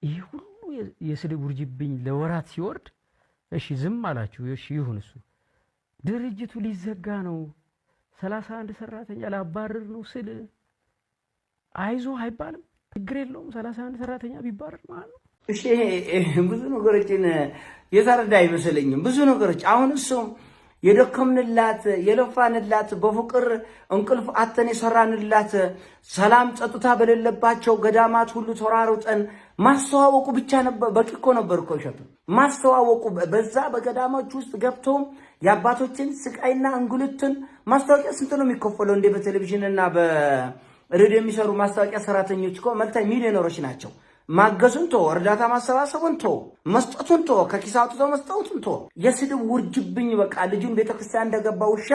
ይሄ ሁሉ የስድብ ውርጅብኝ ለወራት ሲወርድ እሺ ዝም አላችሁ። እሺ ይሁን፣ እሱ ድርጅቱ ሊዘጋ ነው 31 ሰራተኛ ላባረር ነው ስል አይዞ አይባልም? ችግር የለውም 31 ሰራተኛ ቢባረር ማለት ነው። እሺ ብዙ ነገሮችን የተረዳ አይመስለኝም። ብዙ ነገሮች አሁን እሱም የደከምንላት የለፋንላት በፍቅር እንቅልፍ አተን የሰራንላት ሰላም ጸጥታ በሌለባቸው ገዳማት ሁሉ ተራሩጠን ማስተዋወቁ ብቻ ነበር፣ በቂ እኮ ነበር እኮ እሸቱ። ማስተዋወቁ በዛ በገዳማች ውስጥ ገብቶ የአባቶችን ስቃይና እንጉልትን ማስታወቂያ ስንት ነው የሚከፈለው? እንደ በቴሌቪዥንና በሬዲዮ የሚሰሩ ማስታወቂያ ሰራተኞች እኮ መልታይ ሚሊዮነሮች ናቸው። ማገዙን ቶ እርዳታ ማሰባሰቡን ቶ መስጠቱን ቶ ከኪስ አውጥቶ መስጠቱን ቶ የስድብ ውርጅብኝ በቃ ልጁን ቤተክርስቲያን እንደገባ ውሻ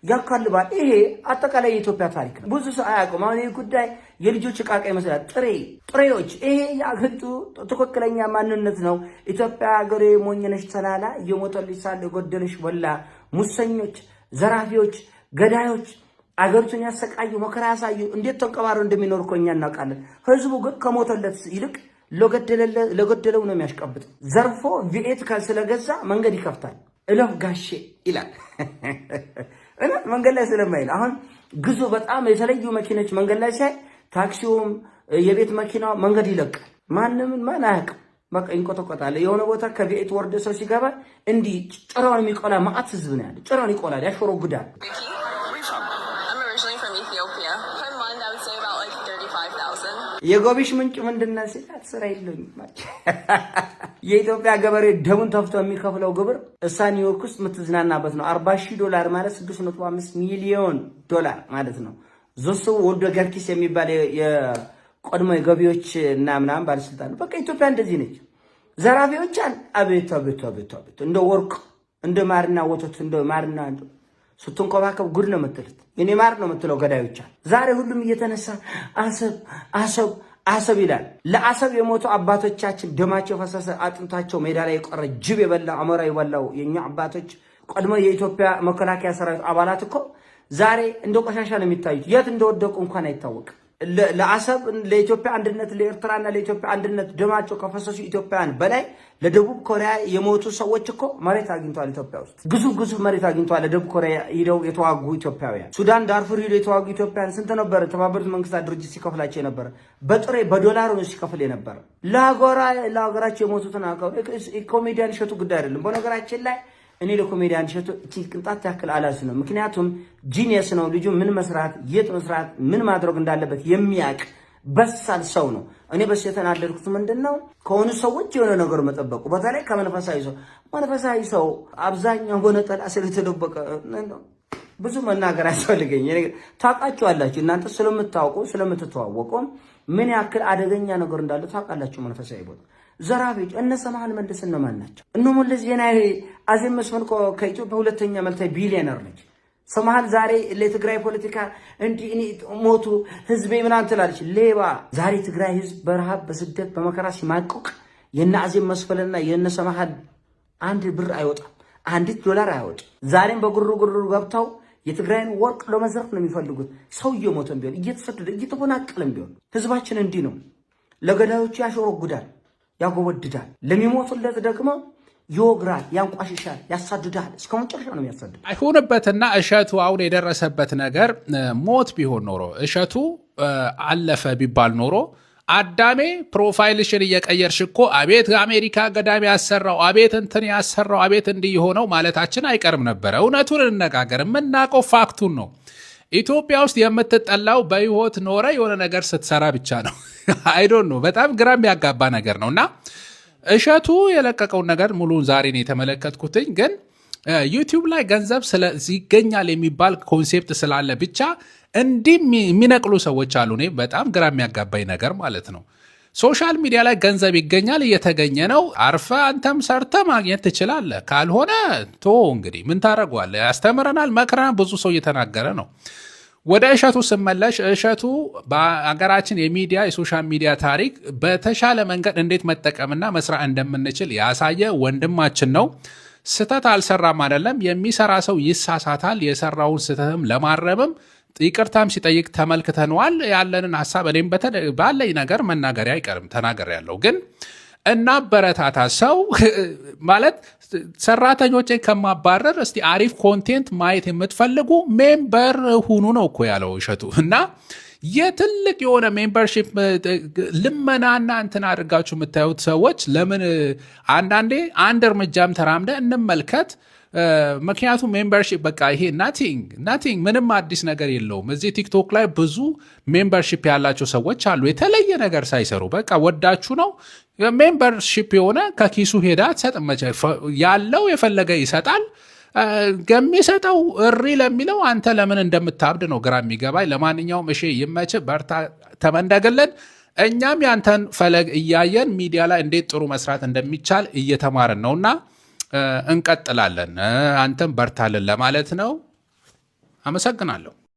ያካልባል። ይሄ አጠቃላይ የኢትዮጵያ ታሪክ ነው። ብዙ ሰው አያውቅም። አሁን ይህ ጉዳይ የልጆች ዕቃ ይመስላል። ጥሬዎች ይሄ ያግጡ ትክክለኛ ማንነት ነው። ኢትዮጵያ ሀገሬ ሞኝነሽ ተላላ እየሞተልሽ ሳለ ጎደልሽ ወላ ሙሰኞች፣ ዘራፊዎች፣ ገዳዮች አገሪቱን ያሰቃዩ መከራ ያሳዩ እንዴት ተንቀባረው እንደሚኖር እኮ እኛ እናውቃለን። ህዝቡ ግን ከሞተለት ይልቅ ለገደለው ነው የሚያሽቀብጥ። ዘርፎ ቪኤት ስለገዛ መንገድ ይከፍታል። እለፍ ጋሼ ይላል እና መንገድ ላይ ስለማይል አሁን ግዙ በጣም የተለዩ መኪኖች መንገድ ላይ ሳይ ታክሲውም የቤት መኪናው መንገድ ይለቃል። ማን አያውቅም። በቃ ይንቆጠቆጣል። የሆነ ቦታ ከቪኤት ወርደ ሰው ሲገባ እንዲህ ጭራውን የሚቆላ ማአት ህዝብ ነው ያለ። ጭራውን ይቆላል፣ ያሾረጉዳል። የጎቢሽ ምንጭ ምንድነው ሲላት ስራ የለኝም ማለት የኢትዮጵያ ገበሬ ደሙን ተፍቶ የሚከፍለው ግብር እሳ ኒውዮርክ ውስጥ የምትዝናናበት ነው። $40,000 ማለት $6.5 ሚሊዮን ማለት ነው። ዞሱ ወልዶ ገርኪስ የሚባል የቀድሞ የገቢዎች እና ምናምን ባለስልጣን በቃ ኢትዮጵያ እንደዚህ ነች። ዘራፊዎች አቤት እንደ ወርቅ እንደ ማርና ወተት እንደ ማርና ስትንቆባከብ ጉድ ነው የምትሉት። የኔ ማር ነው የምትለው ገዳዮች። ዛሬ ሁሉም እየተነሳ አሰብ ይላል። ለአሰብ የሞቱ አባቶቻችን ደማቸው ፈሰሰ፣ አጥንታቸው ሜዳ ላይ የቀረ ጅብ የበላው አሞራ የበላው የኛ አባቶች ቀድሞ የኢትዮጵያ መከላከያ ሰራዊት አባላት እኮ ዛሬ እንደ ቆሻሻ ነው የሚታዩት። የት እንደወደቁ እንኳን አይታወቅም። ለአሰብ ለኢትዮጵያ አንድነት ለኤርትራና ለኢትዮጵያ አንድነት ደማቸው ከፈሰሱ ኢትዮጵያውያን በላይ ለደቡብ ኮሪያ የሞቱ ሰዎች እኮ መሬት አግኝተዋል። ኢትዮጵያ ውስጥ ግዙፍ መሬት አግኝተዋል። ለደቡብ ኮሪያ ሄደው የተዋጉ ኢትዮጵያውያን፣ ሱዳን ዳርፉር ሄደው የተዋጉ ኢትዮጵያውያን ስንት ነበር? የተባበሩት መንግስታት ድርጅት ሲከፍላቸው የነበረ በጥሬ በዶላር ነው ሲከፍል የነበረ። ለሀገራቸው የሞቱትን ኮሜዲያን እሸቱ ጉዳይ አይደለም። በነገራችን ላይ እኔ ለኮሜዲያን እሸቱ ቅንጣት ያክል አላዝንም። ምክንያቱም ጂኒየስ ነው ልጁ። ምን መስራት የት መስራት ምን ማድረግ እንዳለበት የሚያውቅ በሳል ሰው ነው። እኔ በስ የተናደድኩት ምንድነው ከሆኑ ሰዎች የሆነ ነገር መጠበቁ፣ በተለይ መንፈሳዊ ሰው አብዛኛው በነጠላ ስለተደበቀ ብዙ መናገር አያስፈልገኝ። ታውቃችኋላችሁ እናንተ ስለምታውቁ ስለምትተዋወቁ ምን ያክል አደገኛ ነገር እንዳለ ታውቃላችሁ። መንፈሳዊ ቦታ ዘራፊዎች እነ ሰማሃል መለስ እነማን ናቸው? እነ መለስ ዜናዊ አዜብ መስፍን ከኢትዮጵያ ሁለተኛ መልታይ ቢሊዮነር ነች። ሰማሃል ዛሬ ለትግራይ ፖለቲካ እንዲህ ሞቱ ህዝቤ ምናምን ትላለች። ሌባ ዛሬ ትግራይ ህዝብ በረሃብ በስደት በመከራ ሲማቀቅ የነ አዜብ መስፍንና የነ ሰማሃል አንድ ብር አይወጣም፣ $1 አይወጣም። ዛሬም በጉርጉር ገብተው የትግራይን ወርቅ ለመዝረፍ ነው የሚፈልጉት። ሰው እየሞተም ቢሆን እየተሰደደ እየተፈናቀለም ቢሆን ህዝባችን እንዲህ ነው። ለገዳዮቹ ያሾረጉዳል፣ ያጎበድዳል። ለሚሞቱለት ደግሞ ይወግራል፣ ያንቋሽሻል፣ ያሳድዳል። እስከ መጨረሻ ነው የሚያሳድድ። አይሆንበትና እሸቱ አሁን የደረሰበት ነገር ሞት ቢሆን ኖሮ እሸቱ አለፈ ቢባል ኖሮ አዳሜ ፕሮፋይልሽን እየቀየርሽ እኮ አቤት አሜሪካ ገዳሜ ያሰራው፣ አቤት እንትን ያሰራው፣ አቤት እንዲህ የሆነው ማለታችን አይቀርም ነበረ። እውነቱን እንነጋገር፣ የምናውቀው ፋክቱን ነው። ኢትዮጵያ ውስጥ የምትጠላው በህይወት ኖረ የሆነ ነገር ስትሰራ ብቻ ነው። አይዶን ነው። በጣም ግራ የሚያጋባ ነገር ነው። እና እሸቱ የለቀቀውን ነገር ሙሉን ዛሬ ነው የተመለከትኩትኝ። ግን ዩቲዩብ ላይ ገንዘብ ይገኛል የሚባል ኮንሴፕት ስላለ ብቻ እንዲህ የሚነቅሉ ሰዎች አሉ። እኔ በጣም ግራ የሚያጋባኝ ነገር ማለት ነው። ሶሻል ሚዲያ ላይ ገንዘብ ይገኛል፣ እየተገኘ ነው። አርፈ አንተም ሰርተ ማግኘት ትችላለህ። ካልሆነ እንግዲህ ምን ታደርገዋለህ? ያስተምረናል፣ መክረናል። ብዙ ሰው እየተናገረ ነው። ወደ እሸቱ ስመለሽ እሸቱ በአገራችን የሚዲያ የሶሻል ሚዲያ ታሪክ በተሻለ መንገድ እንዴት መጠቀምና መስራት እንደምንችል ያሳየ ወንድማችን ነው። ስተት አልሰራም አይደለም። የሚሰራ ሰው ይሳሳታል። የሰራውን ስተትም ለማረምም ይቅርታም ሲጠይቅ ተመልክተነዋል። ያለንን ሀሳብ እኔም ባለኝ ነገር መናገር አይቀርም ተናገር ያለው ግን እና በረታታ ሰው ማለት ሰራተኞችን ከማባረር እስቲ አሪፍ ኮንቴንት ማየት የምትፈልጉ ሜምበር ሁኑ ነው እኮ ያለው እሸቱ። እና የትልቅ የሆነ ሜምበርሺፕ ልመናና እንትን አድርጋችሁ የምታዩት ሰዎች ለምን አንዳንዴ አንድ እርምጃም ተራምደ እንመልከት። ምክንያቱም ሜምበርሺፕ በቃ ይሄ ናቲንግ ምንም አዲስ ነገር የለውም። እዚህ ቲክቶክ ላይ ብዙ ሜምበርሺፕ ያላቸው ሰዎች አሉ የተለየ ነገር ሳይሰሩ በቃ ወዳችሁ ነው ሜምበርሺፕ የሆነ ከኪሱ ሄዳ አትሰጥም። ያለው የፈለገ ይሰጣል። ገሚሰጠው እሪ ለሚለው አንተ ለምን እንደምታብድ ነው ግራ የሚገባኝ። ለማንኛውም እሺ ይመች፣ በርታ፣ ተመንደግልን። እኛም ያንተን ፈለግ እያየን ሚዲያ ላይ እንዴት ጥሩ መስራት እንደሚቻል እየተማርን ነውና እንቀጥላለን። አንተም በርታልን ለማለት ነው። አመሰግናለሁ።